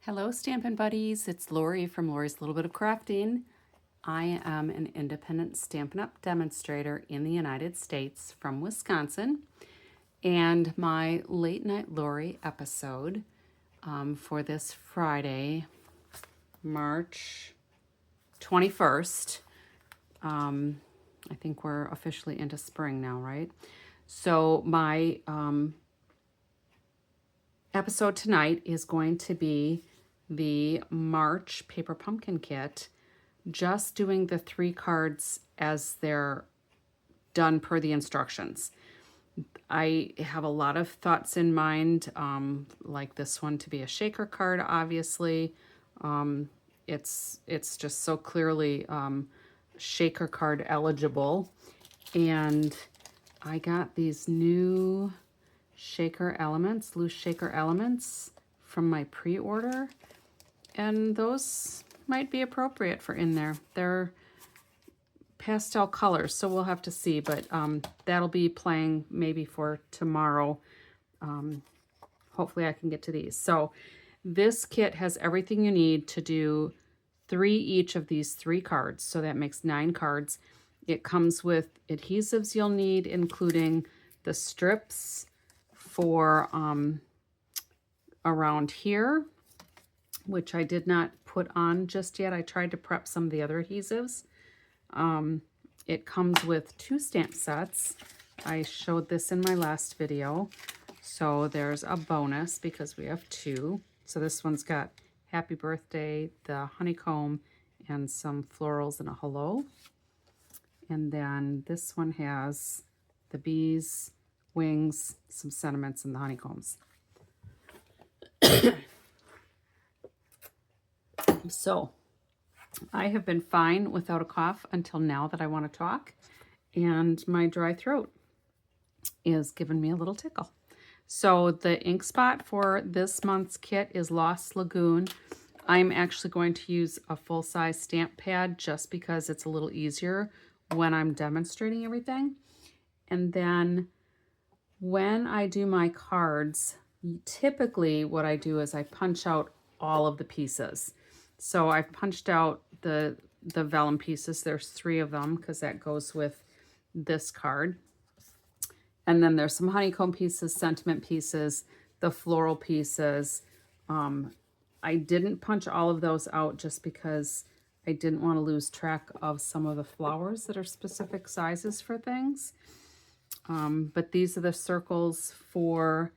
Hello, Stampin' Buddies. It's Lori from Lori's Little Bit of Crafting. I am an independent Stampin' Up! Demonstrator in the United States from Wisconsin. And my Late Night Lori episode for this Friday, March 21st. I think we're officially into spring now, right? So my episode tonight is going to be the March Paper Pumpkin kit, just doing the 3 cards as they're done per the instructions. I have a lot of thoughts in mind, like this one to be a shaker card, obviously. It's just so clearly shaker card eligible. And I got these new shaker elements, loose shaker elements from my pre-order. And those might be appropriate for in there. They're pastel colors, so we'll have to see, but that'll be playing maybe for tomorrow. Hopefully I can get to these. So this kit has everything you need to do 3 each of these 3 cards, so that makes 9 cards. It comes with adhesives you'll need, including the strips for around here, which I did not put on just yet. I tried to prep some of the other adhesives. It comes with 2 stamp sets. I showed this in my last video. So there's a bonus because we have 2. So this one's got happy birthday, the honeycomb, and some florals and a hello. And then this one has the bees, wings, some sentiments, and the honeycombs. So I have been fine without a cough until now that I want to talk, and my dry throat is giving me a little tickle. So the ink spot for this month's kit is Lost Lagoon. I'm actually going to use a full-size stamp pad just because it's a little easier when I'm demonstrating everything. And then when I do my cards, typically what I do is I punch out all of the pieces. So I've punched out the vellum pieces. There's 3 of them because that goes with this card. And then there's some honeycomb pieces, sentiment pieces, the floral pieces. I didn't punch all of those out just because I didn't want to lose track of some of the flowers that are specific sizes for things. But these are the circles for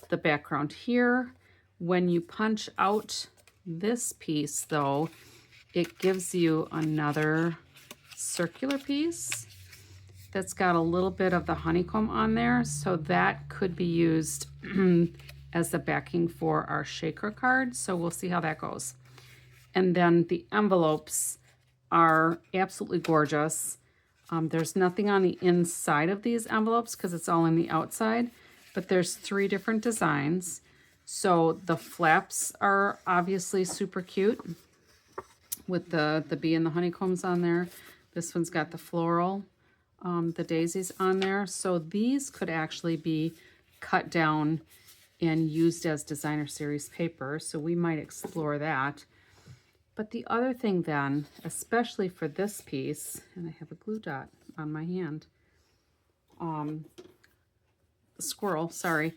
the background here. When you punch out this piece, though, it gives you another circular piece that's got a little bit of the honeycomb on there, so that could be used as the backing for our shaker card. So we'll see how that goes. And then the envelopes are absolutely gorgeous. There's nothing on the inside of these envelopes because it's all on the outside, but there's 3 different designs. So the flaps are obviously super cute with the bee and the honeycombs on there. This one's got the floral, the daisies on there. So these could actually be cut down and used as designer series paper. So we might explore that. But the other thing then, especially for this piece, and I have a glue dot on my hand, the squirrel, sorry.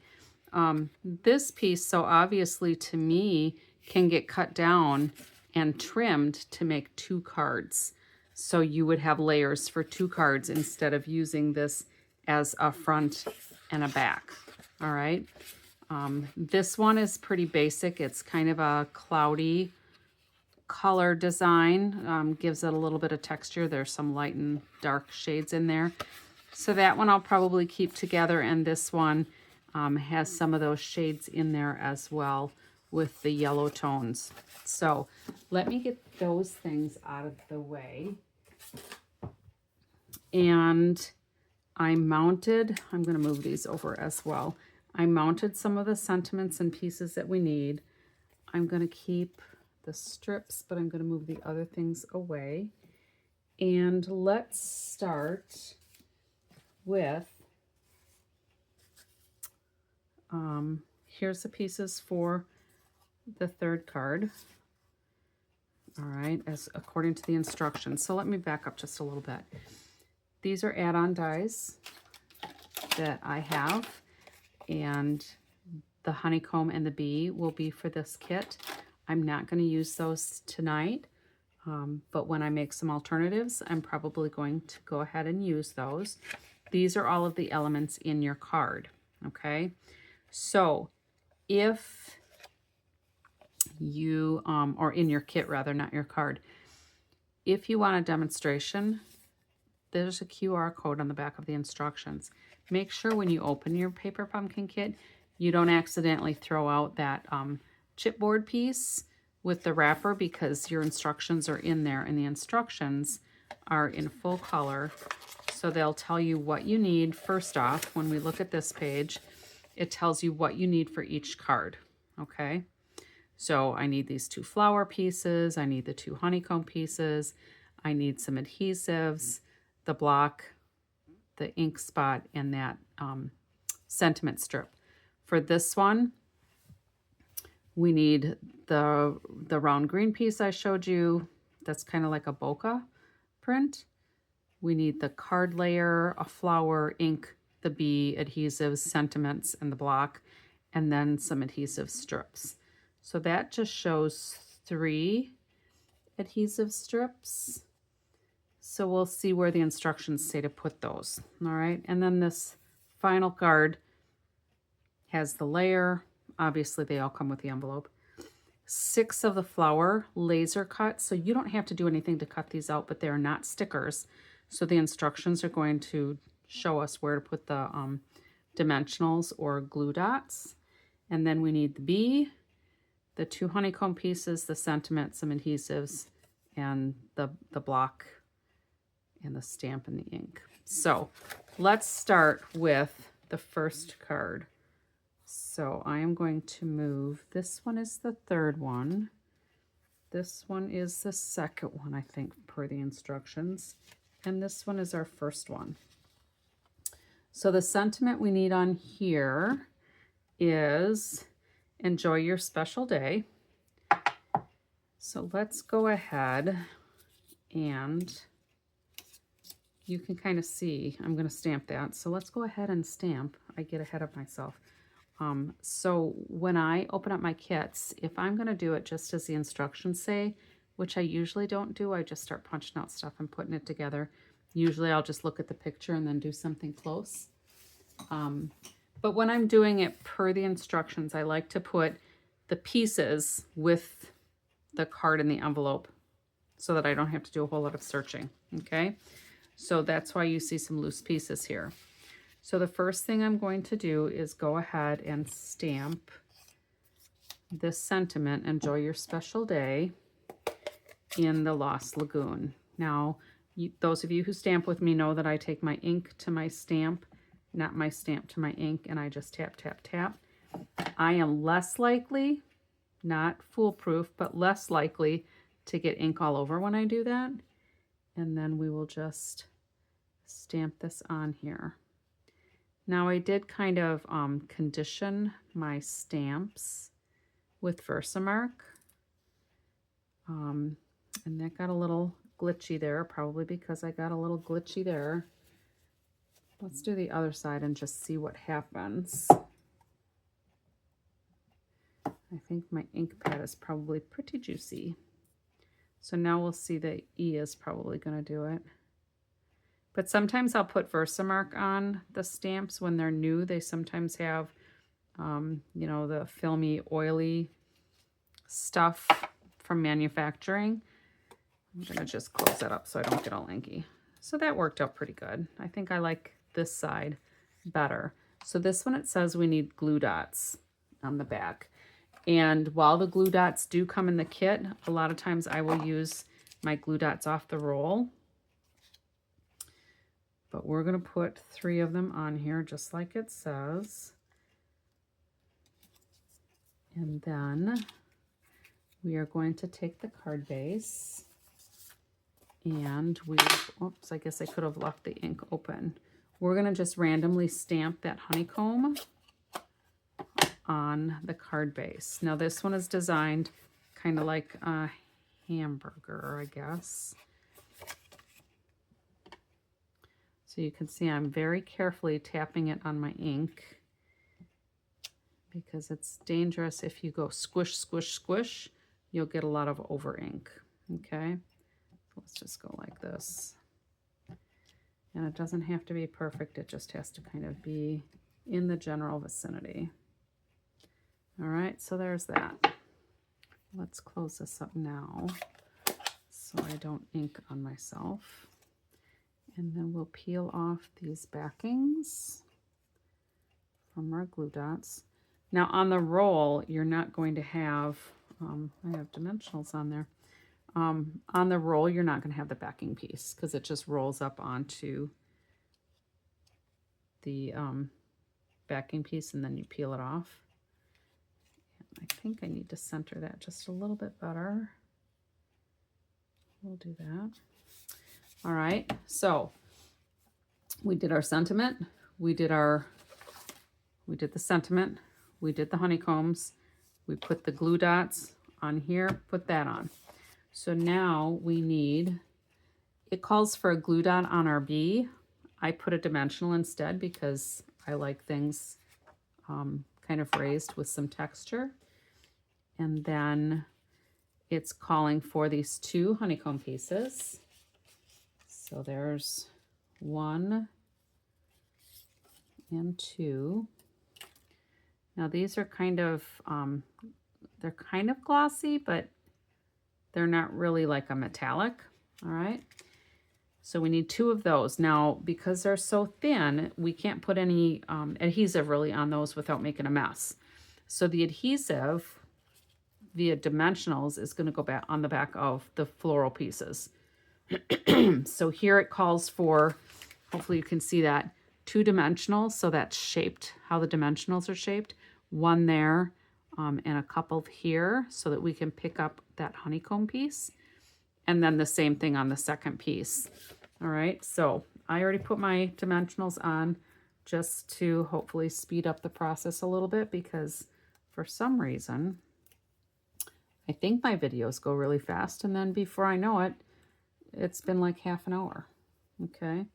This piece, so obviously to me, can get cut down and trimmed to make 2 cards. So you would have layers for 2 cards instead of using this as a front and a back. All right. This one is pretty basic. It's kind of a cloudy color design, gives it a little bit of texture. There's some light and dark shades in there. So that one I'll probably keep together, and this one has some of those shades in there as well with the yellow tones. So let me get those things out of the way. And I'm going to move these over as well. I mounted some of the sentiments and pieces that we need. I'm going to keep the strips, but I'm going to move the other things away. And let's start with here's the pieces for the third card. All right, as according to the instructions. So let me back up just a little bit. These are add-on dies that I have, and the honeycomb and the bee will be for this kit. I'm not going to use those tonight, but when I make some alternatives, I'm probably going to go ahead and use those. These are all of the elements in your card, okay? So if you, or in your kit rather, not your card, if you want a demonstration, there's a QR code on the back of the instructions. Make sure when you open your paper pumpkin kit, you don't accidentally throw out that chipboard piece with the wrapper, because your instructions are in there, and the instructions are in full color. So they'll tell you what you need. First off, when we look at this page, it tells you what you need for each card, okay? So I need these 2 flower pieces, I need the 2 honeycomb pieces, I need some adhesives, the block, the ink spot, and that sentiment strip. For this one, we need the round green piece I showed you. That's kind of like a bokeh print. We need the card layer, a flower, ink, the bee, adhesives, sentiments, and the block, and then some adhesive strips. So that just shows 3 adhesive strips. So we'll see where the instructions say to put those. All right, and then this final card has the layer. Obviously, they all come with the envelope. 6 of the flower laser cut. So you don't have to do anything to cut these out, but they're not stickers. So the instructions are going to show us where to put the dimensionals or glue dots. And then we need the bee, the 2 honeycomb pieces, the sentiment, some adhesives, and the block and the stamp and the ink. So let's start with the first card. So I am going to move, this one is the third one. This one is the second one, I think, per the instructions. And this one is our first one. So the sentiment we need on here is enjoy your special day. So let's go ahead, and you can kind of see, I'm going to stamp that. So let's go ahead and stamp. I get ahead of myself. So when I open up my kits, if I'm going to do it just as the instructions say, which I usually don't do, I just start punching out stuff and putting it together. Usually I'll just look at the picture and then do something close. But when I'm doing it per the instructions, I like to put the pieces with the card in the envelope so that I don't have to do a whole lot of searching, okay? So that's why you see some loose pieces here. So the first thing I'm going to do is go ahead and stamp this sentiment, enjoy your special day, in the Lost Lagoon. Now, those of you who stamp with me know that I take my ink to my stamp, not my stamp to my ink, and I just tap, tap, tap. I am less likely, not foolproof, but less likely to get ink all over when I do that. And then we will just stamp this on here. Now I did kind of condition my stamps with Versamark. And that got a little glitchy there, probably because I got a little glitchy there. Let's do the other side and just see what happens. I think my ink pad is probably pretty juicy. So now we'll see that E is probably going to do it. But sometimes I'll put Versamark on the stamps when they're new. They sometimes have, you know, the filmy, oily stuff from manufacturing. I'm going to just close that up so I don't get all inky. So that worked out pretty good. I think I like this side better. So this one, it says we need glue dots on the back. And while the glue dots do come in the kit, a lot of times I will use my glue dots off the roll. But we're going to put 3 of them on here just like it says. And then we are going to take the card base and oops, I guess I could have left the ink open. We're going to just randomly stamp that honeycomb on the card base. Now this one is designed kind of like a hamburger, I guess. So you can see I'm very carefully tapping it on my ink because it's dangerous if you go squish, squish, squish, you'll get a lot of over ink, okay? Let's just go like this. And it doesn't have to be perfect, it just has to kind of be in the general vicinity. All right, so there's that. Let's close this up now so I don't ink on myself. And then we'll peel off these backings from our glue dots. Now on the roll, you're not going to have, I have dimensionals on there. On the roll, you're not going to have the backing piece because it just rolls up onto the backing piece and then you peel it off. And I think I need to center that just a little bit better. We'll do that. All right, so we did our sentiment, we did the sentiment, we did the honeycombs, we put the glue dots on here, put that on. So now we need, it calls for a glue dot on our bee. I put a dimensional instead because I like things kind of raised with some texture. And then it's calling for these 2 honeycomb pieces. So there's 1 and 2. Now these are kind of, they're kind of glossy, but they're not really like a metallic, all right? So we need 2 of those. Now, because they're so thin, we can't put any adhesive really on those without making a mess. So the adhesive via dimensionals is gonna go back on the back of the floral pieces. So here it calls for, hopefully you can see that, 2 dimensionals, so that's shaped, how the dimensionals are shaped. 1 there, and a couple here, so that we can pick up that honeycomb piece. And then the same thing on the second piece. All right, so I already put my dimensionals on just to hopefully speed up the process a little bit because for some reason, I think my videos go really fast, and then before I know it, it's been like half an hour, okay?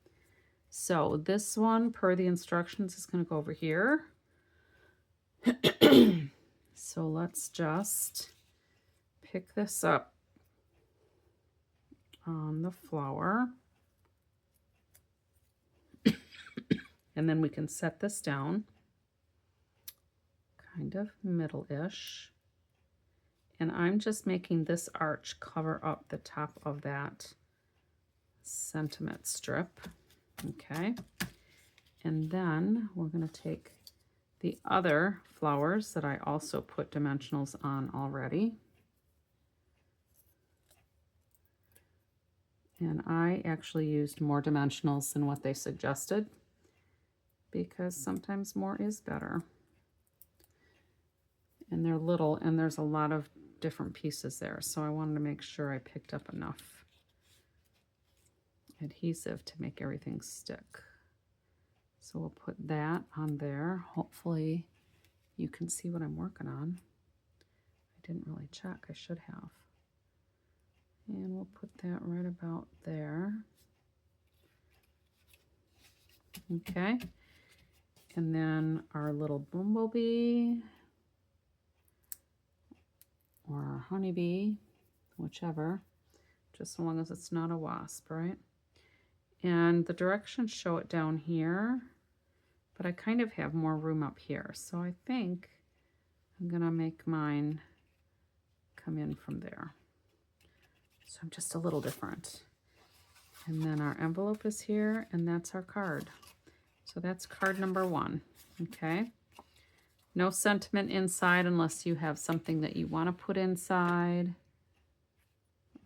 So this one, per the instructions, is gonna go over here. So let's just pick this up on the flower. And then we can set this down, kind of middle-ish. And I'm just making this arch cover up the top of that sentiment strip, okay? And then we're gonna take the other flowers that I also put dimensionals on already. And I actually used more dimensionals than what they suggested because sometimes more is better. And they're little and there's a lot of different pieces there. So I wanted to make sure I picked up enough adhesive to make everything stick. So we'll put that on there. Hopefully you can see what I'm working on. I didn't really check, I should have. And we'll put that right about there. Okay. And then our little bumblebee or our honeybee, whichever, just so long as it's not a wasp, right? And the directions show it down here, but I kind of have more room up here. So I think I'm gonna make mine come in from there. So I'm just a little different. And then our envelope is here, and that's our card. So that's card number 1, okay? No sentiment inside unless you have something that you want to put inside.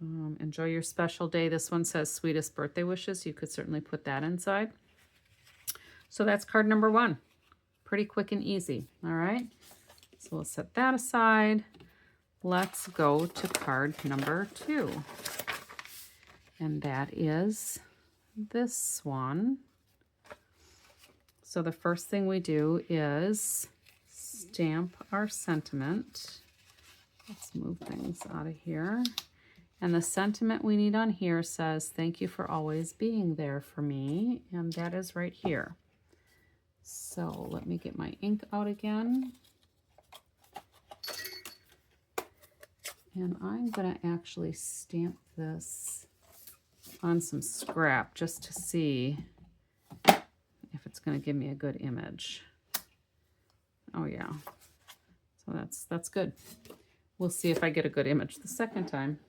Enjoy your special day. This one says sweetest birthday wishes. You could certainly put that inside. So that's card number 1. Pretty quick and easy, all right? So we'll set that aside. Let's go to card number 2. And that is this one. So the first thing we do is stamp our sentiment. Let's move things out of here. And the sentiment we need on here says, "Thank you for always being there for me." And that is right here. So let me get my ink out again. And I'm going to actually stamp this on some scrap just to see if it's going to give me a good image. Oh yeah. So that's good. We'll see if I get a good image the second time.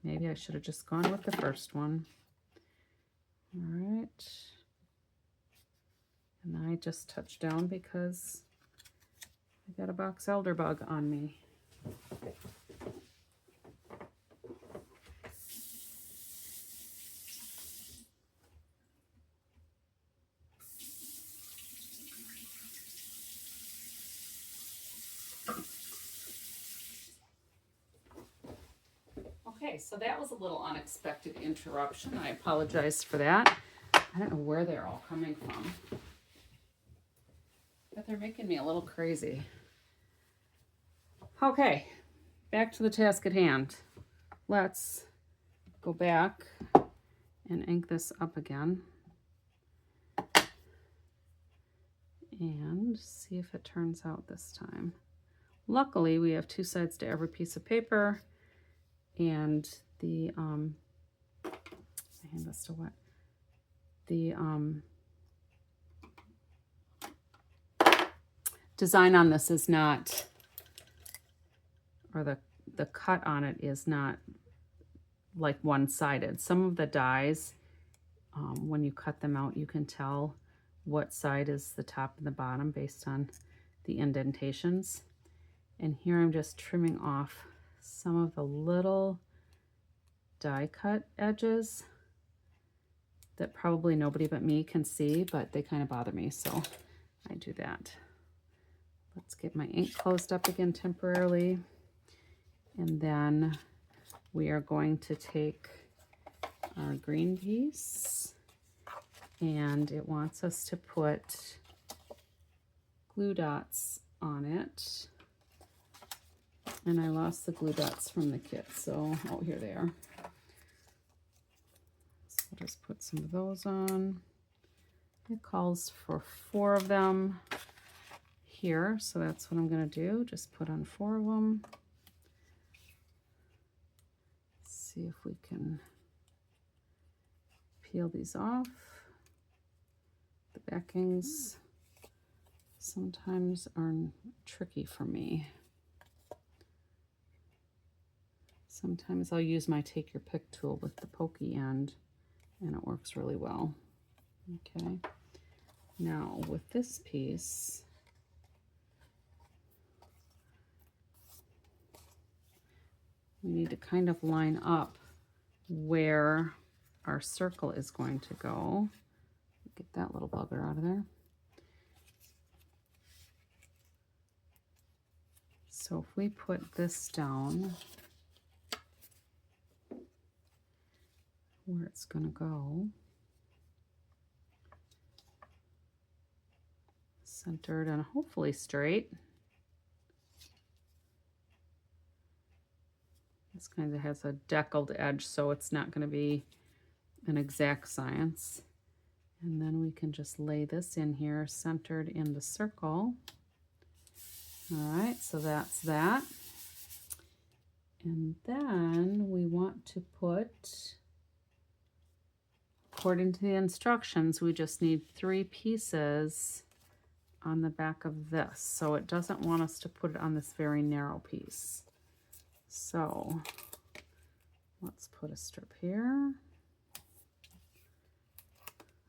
Maybe I should have just gone with the first one. All right. And I just touched down because I got a box elder bug on me. Okay, so that was a little unexpected interruption. I apologize for that. I don't know where they're all coming from, but they're making me a little crazy. Okay, back to the task at hand. Let's go back and ink this up again and see if it turns out this time. Luckily, we have 2 sides to every piece of paper, and the my hand is still wet. The design on this is not, or the cut on it is not like one-sided. Some of the dies, when you cut them out, you can tell what side is the top and the bottom based on the indentations. And here I'm just trimming off some of the little die cut edges that probably nobody but me can see, but they kind of bother me, so I do that. Let's get my ink closed up again temporarily, and then we are going to take our green piece, and it wants us to put glue dots on it. And I lost the glue dots from the kit, so, oh, here they are. So I'll just put some of those on. It calls for 4 of them here, so that's what I'm going to do. Just put on 4 of them. See if we can peel these off. The backings sometimes are tricky for me. Sometimes I'll use my take your pick tool with the pokey end, and it works really well. Okay, now with this piece, we need to kind of line up where our circle is going to go. Get that little bugger out of there. So if we put this down where it's going to go, centered and hopefully straight. This kind of has a deckled edge, so it's not going to be an exact science. And then we can just lay this in here centered in the circle. All right, so that's that. And then we want to put, according to the instructions, we just need 3 pieces on the back of this. So it doesn't want us to put it on this very narrow piece. So let's put a strip here,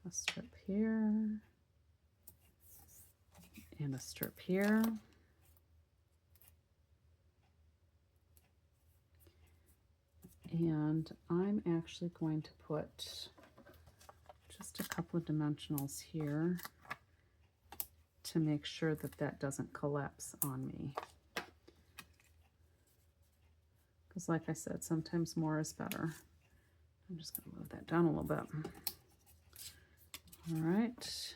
a strip here, and a strip here. And I'm actually going to put just a couple of dimensionals here to make sure that that doesn't collapse on me. Because like I said, sometimes more is better. I'm just going to move that down a little bit. All right.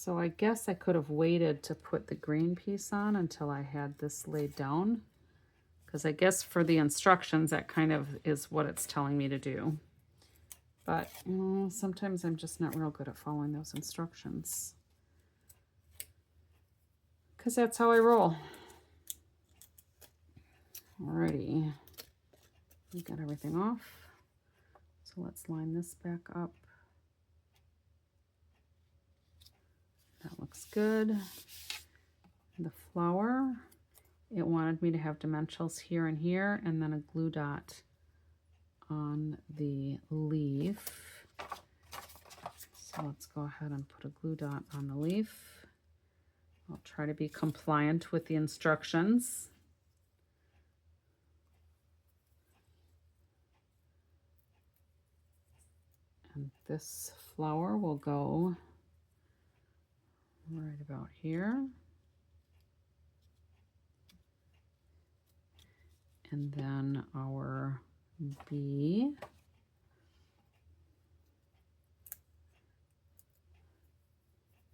So I guess I could have waited to put the green piece on until I had this laid down, because I guess for the instructions that kind of is what it's telling me to do. But sometimes I'm just not real good at following those instructions, because that's how I roll. Alrighty, we got everything off. So let's line this back up. That looks good. The flower, it wanted me to have dimensionals here and here, and then a glue dot on the leaf. So let's go ahead and put a glue dot on the leaf. I'll try to be compliant with the instructions. And this flower will go right about here. And then our bee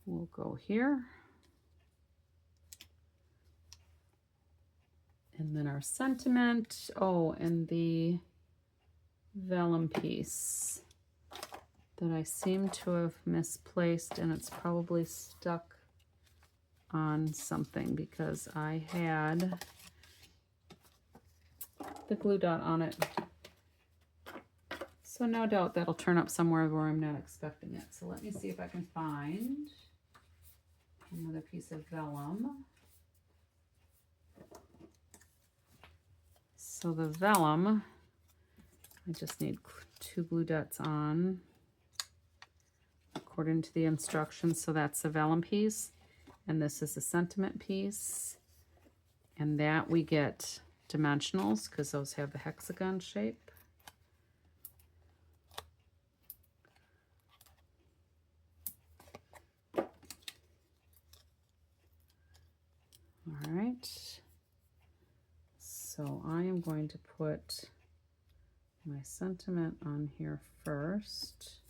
will go here. And then our sentiment, oh, and the vellum piece that I seem to have misplaced, and it's probably stuck on something because I had the glue dot on it. So no doubt that'll turn up somewhere where I'm not expecting it. So let me see if I can find another piece of vellum. So the vellum, I just need 2 glue dots on according to the instructions. So that's the vellum piece, and this is the sentiment piece, and that we get dimensionals because those have the hexagon shape. All right, so I am going to put my sentiment on here first,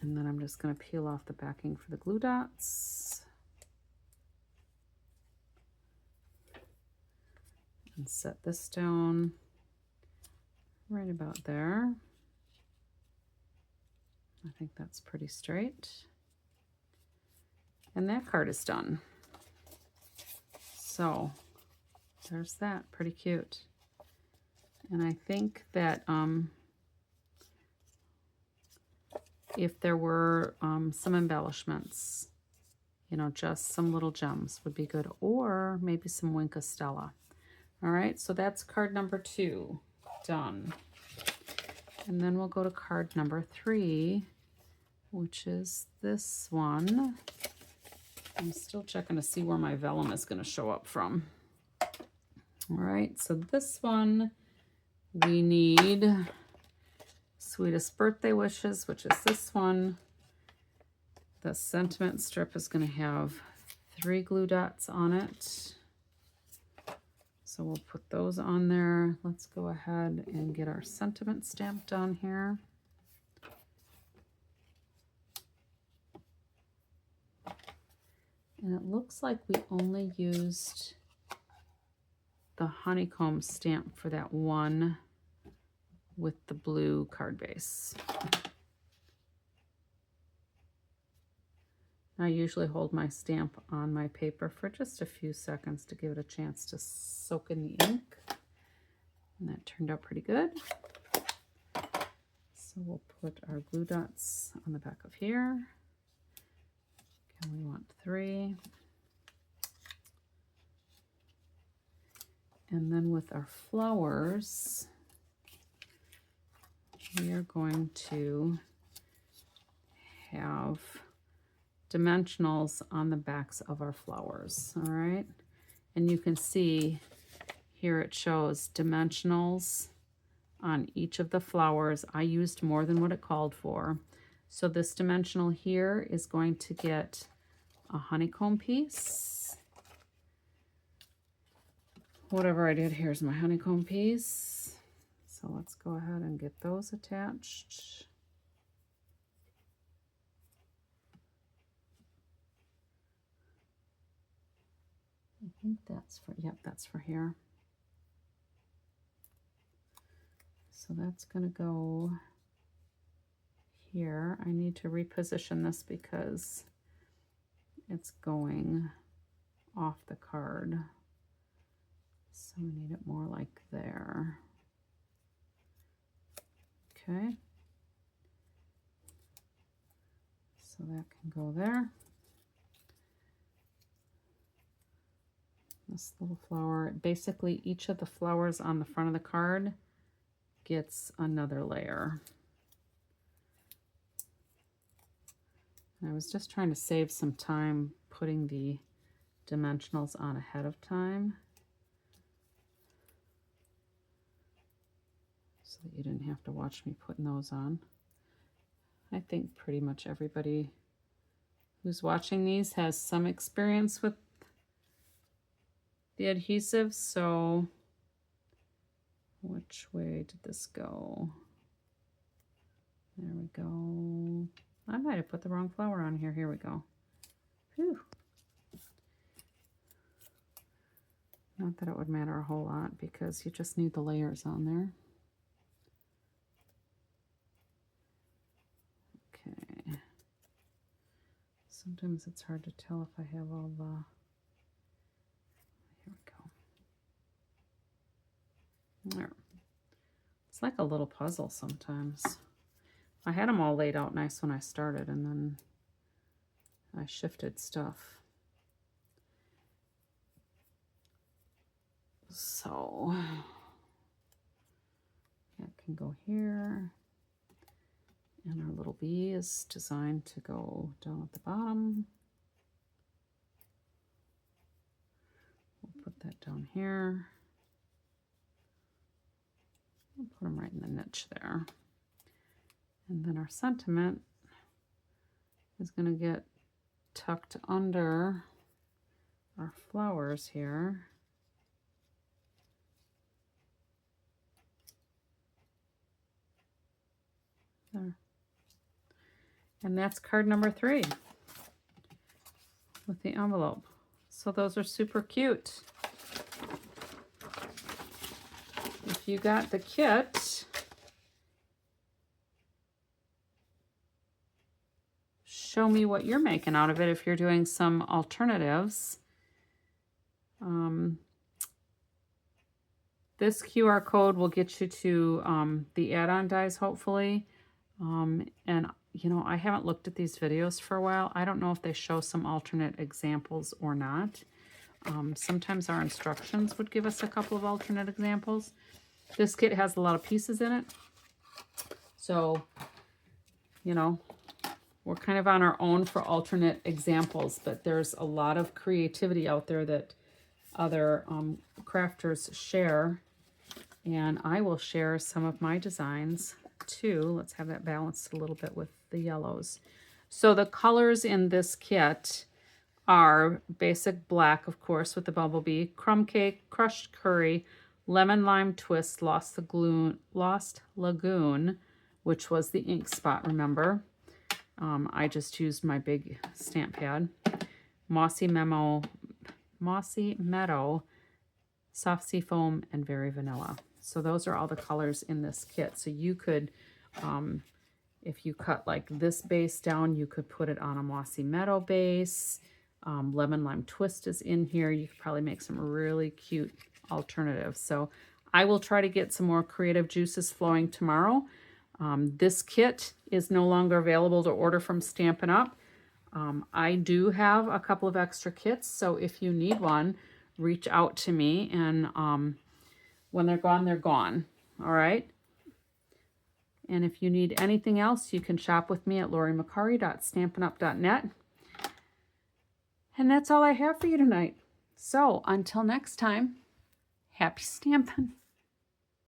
and then I'm just going to peel off the backing for the glue dots and set this down right about there. I think that's pretty straight. And that card is done. So there's that, pretty cute. And I think that if there were some embellishments, you know, just some little gems would be good, or maybe some Wink Stella. All right, so that's card number 2 done. And then we'll go to card number 3, which is this one. I'm still checking to see where my vellum is going to show up from. All right, so this one we need Sweetest Birthday Wishes, which is this one. The sentiment strip is going to have 3 glue dots on it. So we'll put those on there. Let's go ahead and get our sentiment stamped on here. And it looks like we only used the honeycomb stamp for that one with the blue card base. I usually hold my stamp on my paper for just a few seconds to give it a chance to soak in the ink. And that turned out pretty good. So we'll put our glue dots on the back of here. And we want 3. And then with our flowers, we are going to have dimensionals on the backs of our flowers, all right? And you can see here it shows dimensionals on each of the flowers. I used more than what it called for. So this dimensional here is going to get a honeycomb piece. Whatever I did, here's my honeycomb piece. So let's go ahead and get those attached. think that's for, yep, that's for here. So that's going to go here. I need to reposition this because it's going off the card. So we need it more like there. Okay. So that can go there. This little flower, basically each of the flowers on the front of the card gets another layer. I was just trying to save some time putting the dimensionals on ahead of time so that you didn't have to watch me putting those on. I think pretty much everybody who's watching these has some experience with the adhesive, so which way did this go? There we go. I might have put the wrong flower on here. Here we go. Whew. Not that it would matter a whole lot because you just need the layers on there. Okay. Sometimes it's hard to tell if I have all the... Here we go. There. It's like a little puzzle sometimes. I had them all laid out nice when I started, and then I shifted stuff. So that can go here. And our little bee is designed to go down at the bottom. We'll put that down here. We'll put them right in the niche there. And then our sentiment is going to get tucked under our flowers here. There. And that's card number 3 with the envelope. So those are super cute. If you got the kit, show me what you're making out of it if you're doing some alternatives. This QR code will get you to the add-on dies, hopefully. And, you know, I haven't looked at these videos for a while. I don't know if they show some alternate examples or not. Sometimes our instructions would give us a couple of alternate examples. This kit has a lot of pieces in it. So, you know, we're kind of on our own for alternate examples, but there's a lot of creativity out there that other crafters share. And I will share some of my designs too. Let's have that balanced a little bit with the yellows. So the colors in this kit are basic black, of course, with the bumblebee, crumb cake, crushed curry, lemon lime twist, lost lagoon, which was the ink spot, remember? I just used my big stamp pad. Mossy Meadow, Soft Sea Foam, and Very Vanilla. So those are all the colors in this kit. So you could, if you cut like this base down, you could put it on a Mossy Meadow base. Lemon Lime Twist is in here. You could probably make some really cute alternatives. So I will try to get some more creative juices flowing tomorrow. This kit is no longer available to order from Stampin' Up. I do have a couple of extra kits, so if you need one, reach out to me, and when they're gone, they're gone. All right? And if you need anything else, you can shop with me at lauriemccurry.stampinup.net. And that's all I have for you tonight. So until next time, happy stamping.